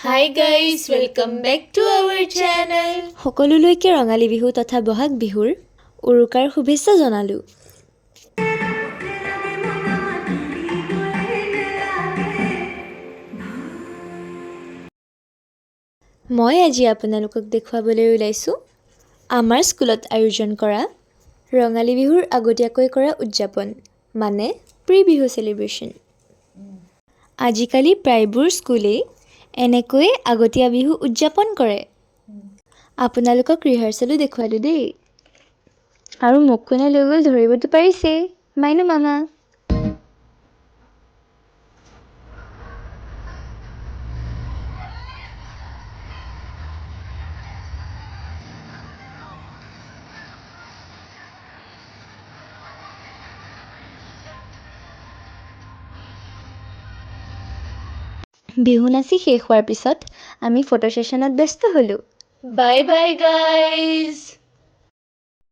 Hi guys, welcome back to our channel. সকলোলৈকে ৰঙালী বিহু তথা বহাগ বিহুৰ উৰুকাৰ শুভেচ্ছা জনালোঁ। মই আজি আপোনালোকক দেখুৱাবলৈ ওলাইছোঁ আমাৰ স্কুলত আয়োজন কৰা ৰঙালী বিহুৰ আগতীয়াকৈ কৰা উদযাপন মানে প্ৰি বিহু চেলিব্ৰেশ্যন। আজিকালি প্ৰায়বোৰ স্কুলেই এনেকৈ আগতীয়া বিহু উদযাপন কৰে। আপোনালোকক ৰিহাৰ্চেলো দেখুৱালোঁ দেই। আৰু মোক কোনে লৈ গ'ল ধৰিবতো পাৰিছেই, মাইনু মামা। বিহু নাচি শেষ হোৱাৰ পিছত আমি ফটো ছেশ্যনত ব্যস্ত হ'লোঁ। Bye bye guys.